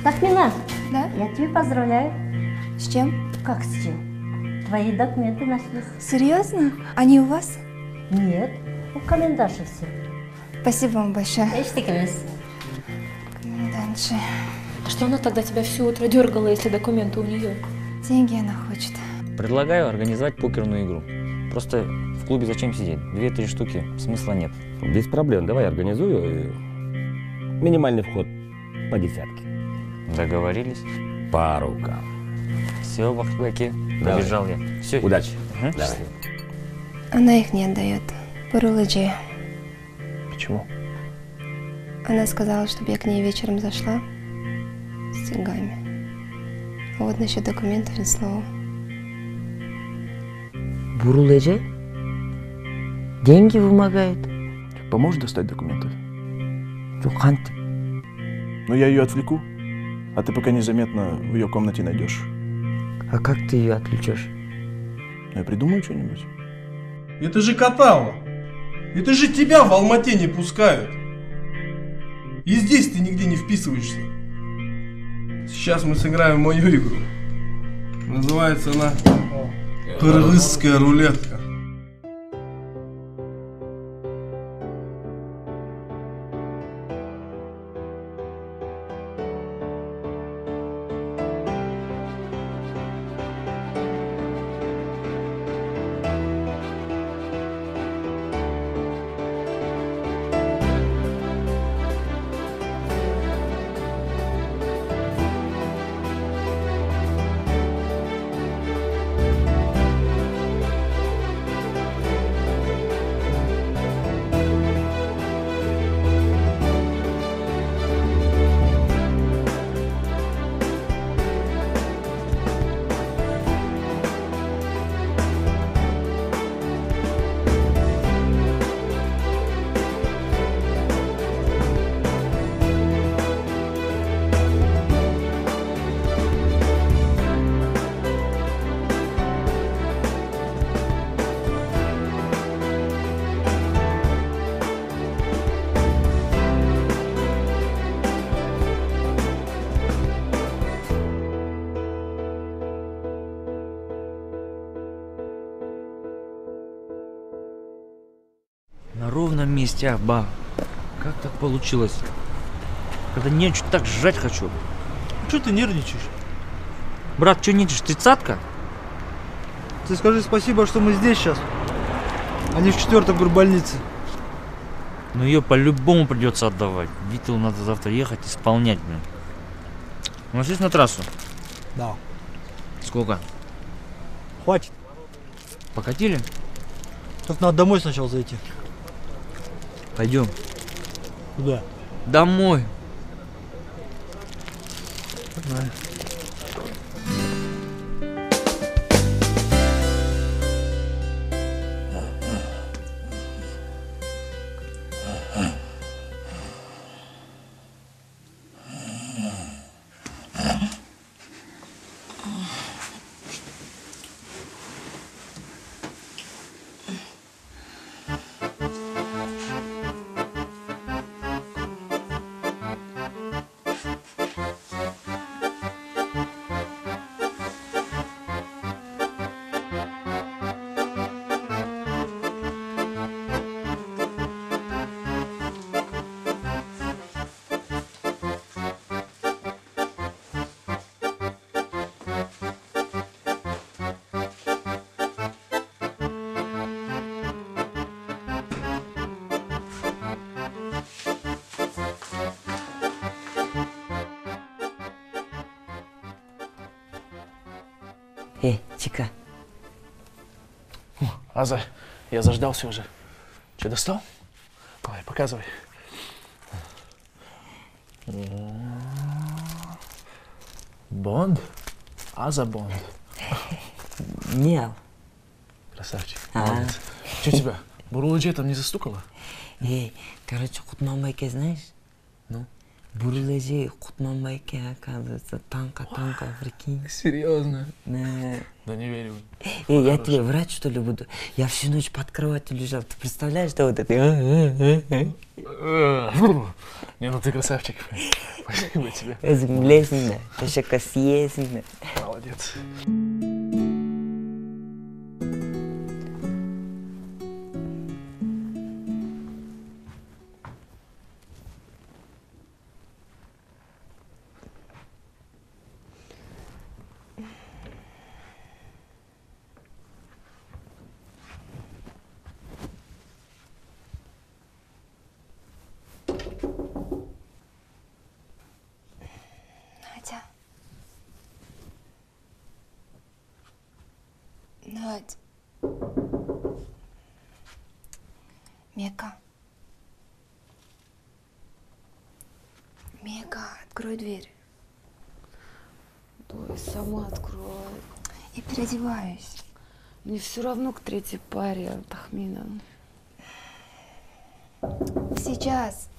Тахмина, Да? я тебя поздравляю. С чем? Как с чем? Твои документы нашлись. Серьезно? Они у вас? Нет, у комендантши все. Спасибо вам большое. Комендантша. А что она тогда тебя все утро дергала, если документы у нее? Деньги она хочет. Предлагаю организовать покерную игру. Просто в клубе зачем сидеть? 2-3 штуки, смысла нет. Без проблем, давай организую. Минимальный вход по десятке. Договорились? По рукам. Все, Бахтыбаки, побежал я. Все. Удачи. Давай. Давай. Она их не отдает. Бурулыджи. Почему? Она сказала, чтобы я к ней вечером зашла с деньгами. А вот насчет документов ни слова. Бурулэже? Деньги вымогает? Поможешь достать документы? Жукант. Ну, я ее отвлеку, а ты пока незаметно в ее комнате найдешь. А как ты ее отвлечешь? Ну, я придумаю что-нибудь. Это же Катава. Это же тебя в Алмате не пускают. И здесь ты нигде не вписываешься. Сейчас мы сыграем мою игру. Называется она «Кыргызская рулетка». На ровном месте, Аба. Как так получилось? Когда нечего, так жрать хочу. Что ты нервничаешь? Брат, что нечешь, 30-ка? Ты скажи спасибо, что мы здесь сейчас, а не в 4-й горбольнице. Но ее по-любому придется отдавать. Виталу надо завтра ехать, исполнять, блин. У нас есть на трассу? Да. Сколько? Хватит. Покатили? Только надо домой сначала зайти. Пойдем. Куда? Домой. Погнали. Чика. Аза, я заждался уже. Че, достал? Давай, показывай. Бонд? Аза Бонд. Мяу. Красавчик. Молодец. Че тебя, Бурулыджи там не застукала? Короче, Кутманбайке знаешь? Ну? Бурлежи Кутманбайке, оказывается, танка, прикинь. Серьезно? Да. Да не верю. Я тебе врать, что ли, буду? Я всю ночь под кроватью лежал. Ты представляешь, что вот это? Не, ну ты красавчик. Спасибо тебе. Изумление, еще съездно. Молодец. Надя. Надь. Мека. Мека, открой дверь. Ой, сама открою. Я переодеваюсь. Мне все равно к третьей паре, Тахмина. Сейчас.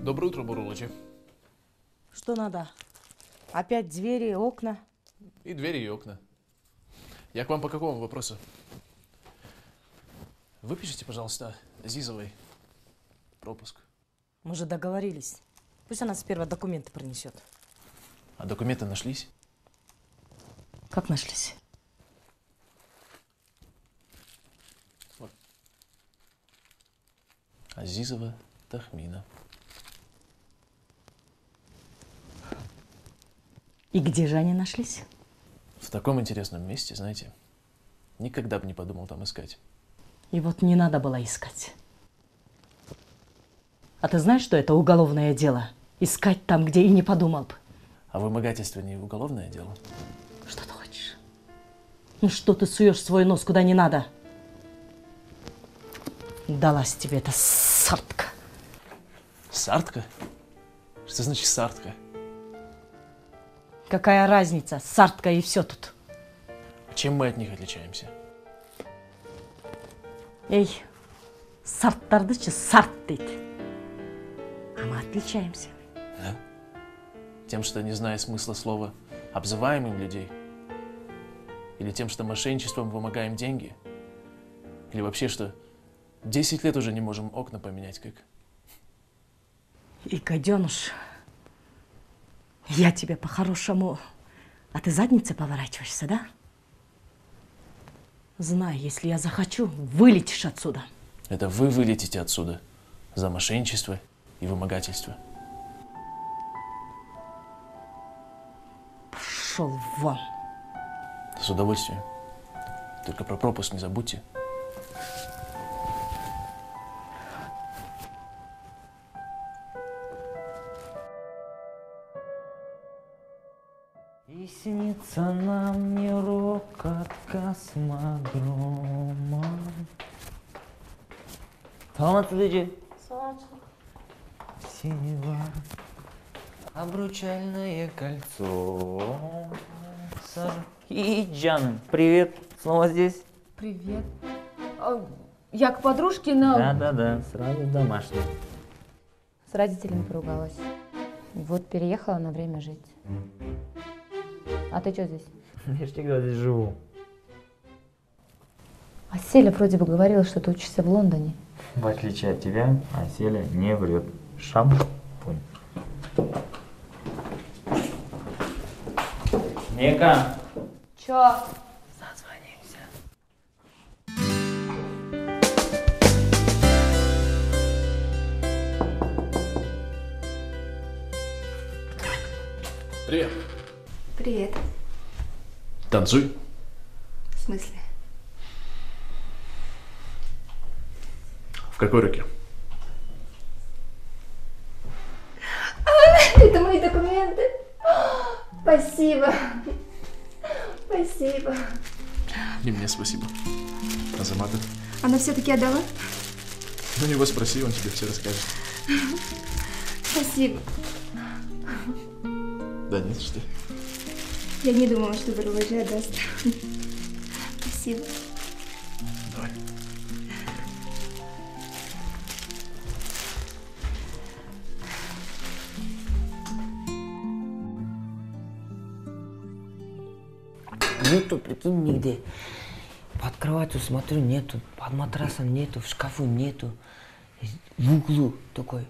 Доброе утро, Бурулычи. Что надо? Опять двери, окна? И двери, и окна. Я к вам по какому вопросу? Выпишите, пожалуйста, Зизовой пропуск. Мы же договорились. Пусть она сперва документы принесет. А документы нашлись? Как нашлись? Вот. Азизова Тахмина. И где же они нашлись? В таком интересном месте, знаете, никогда бы не подумал там искать. И вот не надо было искать. А ты знаешь, что это уголовное дело? Искать там, где и не подумал бы. А вымогательство не уголовное дело? Что ты хочешь? Ну что ты суешь свой нос куда не надо? Далась тебе эта сартка. Сартка? Что значит сартка? Какая разница? Сартка и все тут. Чем мы от них отличаемся? Эй, сарттардычы сарт дейді. А мы отличаемся. Да? Тем, что, не зная смысла слова, обзываем им людей? Или тем, что мошенничеством вымогаем деньги? Или вообще, что 10 лет уже не можем окна поменять, как? И, гаденыш, я тебе по-хорошему, а ты задницей поворачиваешься, да? Знай, если я захочу, вылетишь отсюда. Это вы вылетите отсюда за мошенничество и вымогательство. Пошел вон. С удовольствием. Только про пропуск не забудьте. И снится нам не рокот космодрома. Саламатсызбы. Синева. Обручальное кольцо. И Джан, привет, снова здесь? Привет. Я к подружке на... Да, сразу домашний. С родителями поругалась. Вот переехала на время жить. А ты что здесь? Я ж тебе говорю, здесь живу. А Селя вроде бы говорила, что ты учишься в Лондоне. В отличие от тебя, Аселя не врет. Шампунь. Мека. Чё? Созвонимся. Привет. Привет. Танцуй. В смысле? В какой руке? Это мои документы. Спасибо. Спасибо. И мне спасибо. Азамата. Она все-таки отдала? Ну, него спроси, он тебе все расскажет. Спасибо. Да нет, что. Я не думала, что Буруладжи отдаст. Спасибо. Давай. Нету, прикинь, нигде. Под кроватью смотрю, нету. Под матрасом нету, в шкафу нету. В углу такой.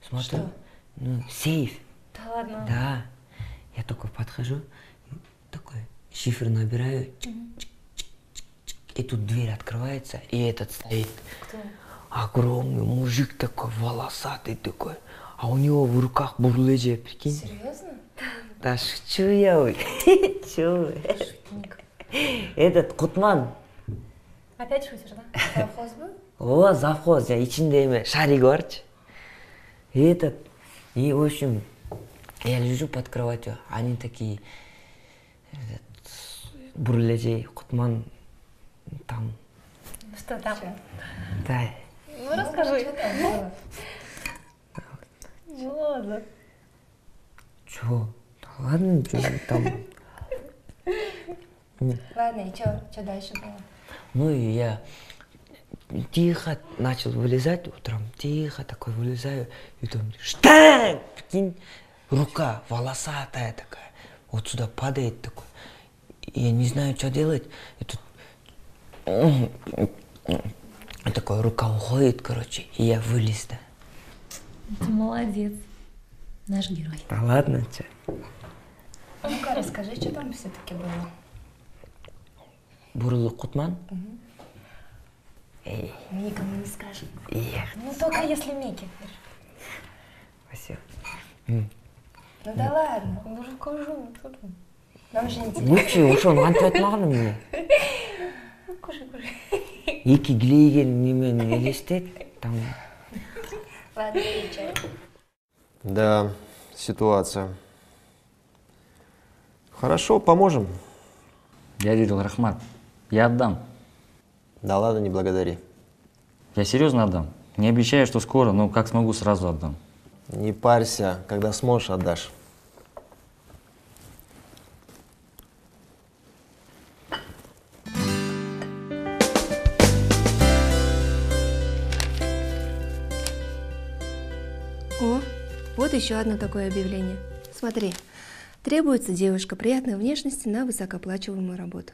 Смотрю. Что? Ну, сейф. Да ладно? Да. Я только подхожу, такой шифр набираю. И тут дверь открывается, и этот стоит. Кто? Огромный мужик такой, волосатый такой. А у него в руках бурледжи, прикинь. Серьезно? Да шучу я, ой. Чё вы? Шутник. Этот Кутман. Опять шутишь, да? Завхоз был? О, завхоз, я içindeyim. Шарик барчы. И этот, и в общем, я лежу под кроватью, они такие, бурледжей, Кутман, там. Что там? Да. Ну, расскажи. Что там было? Ну, ладно. Чё? Да ладно, чё там. Ладно, и что дальше было? Ну и я тихо начал вылезать утром, тихо такой вылезаю, и там штанг, прикинь, рука волосатая такая, вот сюда падает такой. И я не знаю, что делать, и тут и такая рука уходит, короче, и я вылез, да. Ты молодец. Наш герой. Да ладно, чё? Ну-ка, расскажи, что там все-таки было. Бурлы Кутман? Эй. Мы никому не скажем. Эх. Ну, только если Микки. Спасибо. Ну да ладно, ну расскажу. Нам же интересно. Лучше ушел, антвет мағаны мне. Ну, кушай. Екі глейген немен елестет, там. Ладно, пей чай. Да, ситуация. Хорошо, поможем. Дядя Рахмат, я отдам. Да ладно, не благодари. Я серьезно отдам. Не обещаю, что скоро, но как смогу, сразу отдам. Не парься, когда сможешь, отдашь. О, вот еще одно такое объявление. Смотри. Требуется девушка приятной внешности на высокооплачиваемую работу.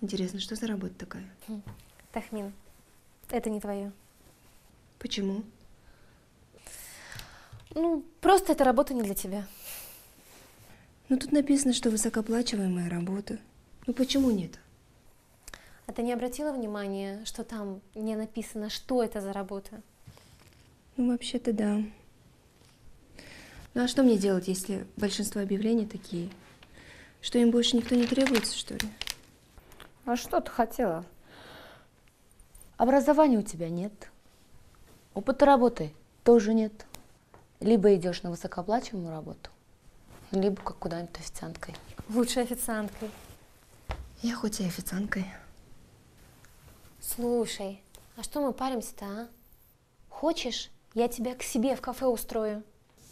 Интересно, что за работа такая? Тахмин, это не твое. Почему? Ну, просто эта работа не для тебя. Ну, тут написано, что высокооплачиваемая работа. Ну, почему нет? А ты не обратила внимания, что там не написано, что это за работа? Ну, вообще-то да. Ну, а что мне делать, если большинство объявлений такие? Что им больше никто не требуется, что ли? А что ты хотела? Образования у тебя нет. Опыта работы тоже нет. Либо идешь на высокооплачиваемую работу, либо как куда-нибудь официанткой. Лучше официанткой. Я хоть и официанткой. Слушай, а что мы паримся-то, а? Хочешь, я тебя к себе в кафе устрою?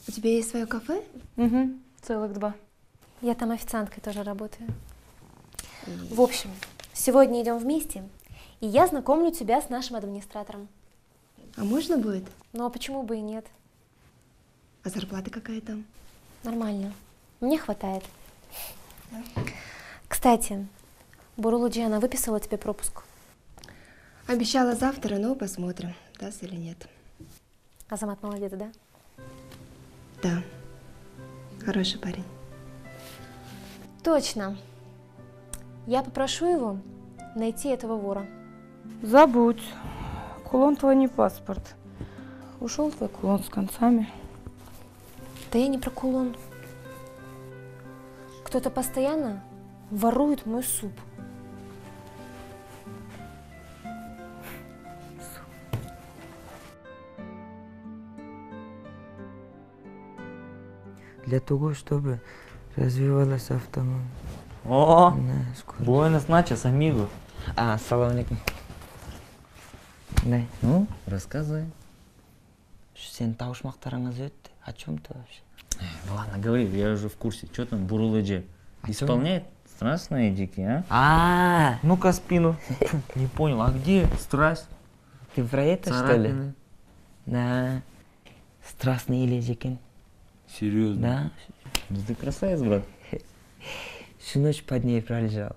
У тебя есть свое кафе? Угу, целых 2. Я там официанткой тоже работаю. В общем, сегодня идем вместе, и я знакомлю тебя с нашим администратором. А можно будет? Ну а почему бы и нет? А зарплата какая там? Нормально. Мне хватает. Кстати, Буруладжи, она выписала тебе пропуск. Обещала завтра, но посмотрим, даст или нет. Азамат молодец, да? Да. Хороший парень. Точно. Я попрошу его найти этого вора. Забудь. Кулон твой не паспорт. Ушел твой кулон с концами. Да я не про кулон. Кто-то постоянно ворует мой суп. Для того, чтобы развивалась автономия. О, буэнос начос, амиго. Ассаламу алейкум. Да. Ну, рассказывай. Сен таушмақтарыңыз өтті. О чем ты вообще? Ладно, говори, я уже в курсе. Что там Бурулэджи? Исполняет страстные дикие, Ну-ка спину. Не понял, а где страсть? Ты про это, что ли? Да. Страстный лежикен. Серьезно? Да. Да ты красавец, брат. Всю ночь под ней пролежал.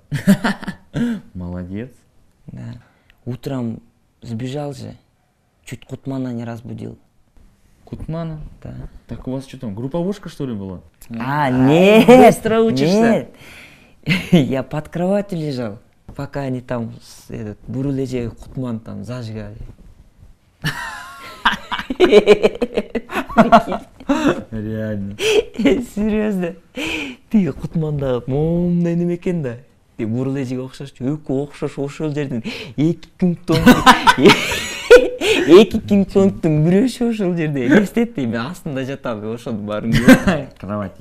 Молодец. Да. Утром сбежал же. Чуть Кутмана не разбудил. Кутмана? Да. Так у вас что там, групповушка что ли была? Нет! Быстро учишься? Нет! Я под кроватью лежал, пока они там, Бурулэджи Кутман там зажигали. Реально. Серьезно. Ты Кутманда момдай неме экен да. Ты Бурулэджиге окшош, экөө окшош ошол жердин эки кинг-конгдун бирөөсү ошол жерде элестет дейм, астында жатам, ошону баарын көрүп. Кровать.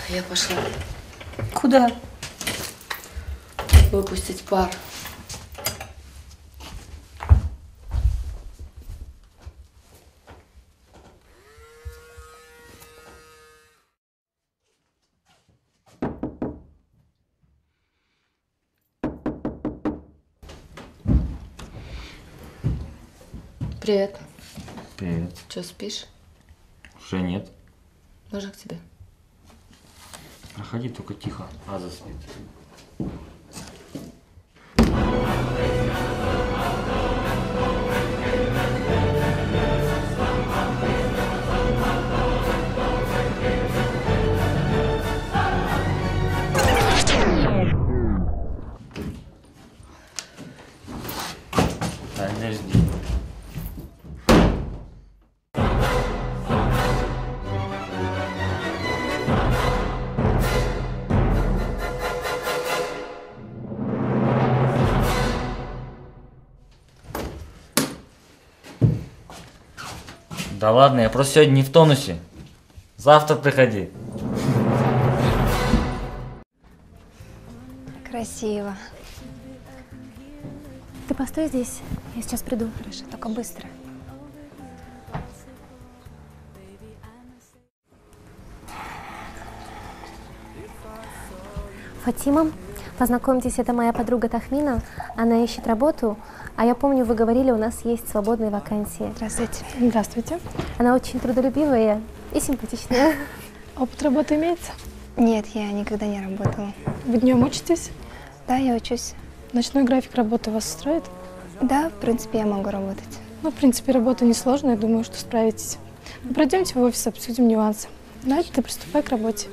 Я пошла Куда? выпустить пар. Привет. Привет. Че, спишь? Уже нет. Можно к тебе? Проходи, только тихо. Аза спит. Подожди. Да ладно, я просто сегодня не в тонусе. Завтра приходи. Красиво. Ты постой здесь, я сейчас приду. Хорошо, только быстро. Фатима, познакомьтесь, это моя подруга Тахмина. Она ищет работу, а я помню, вы говорили, у нас есть свободные вакансии. Здравствуйте. Здравствуйте. Она очень трудолюбивая и симпатичная. Опыт работы имеется? Нет, я никогда не работала. Вы днем учитесь? Да, я учусь. Ночной график работы вас устроит? Да, в принципе, я могу работать. Ну, в принципе, работа несложная, я думаю, что справитесь. Ну, пройдемте в офис, обсудим нюансы. Надя, ты приступай к работе.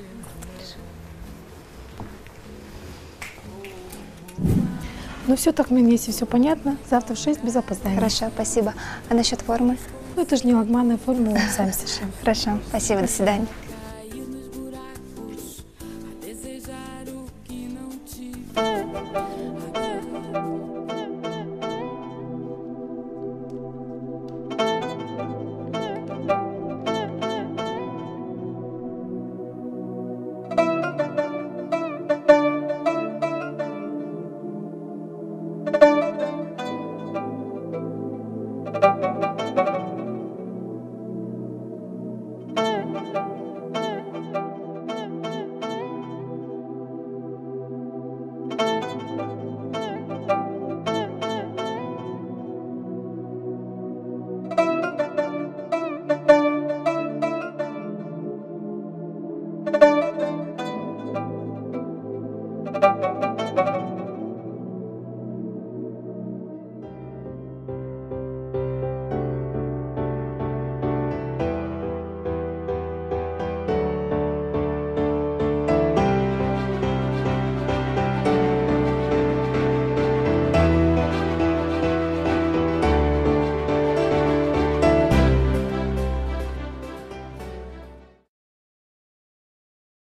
Ну все, Тахмин, если все понятно, завтра в 6 без опоздания. Хорошо, спасибо. А насчет формы? Ну это же не лагманная форма, мы сами совершим. Хорошо, спасибо, до свидания.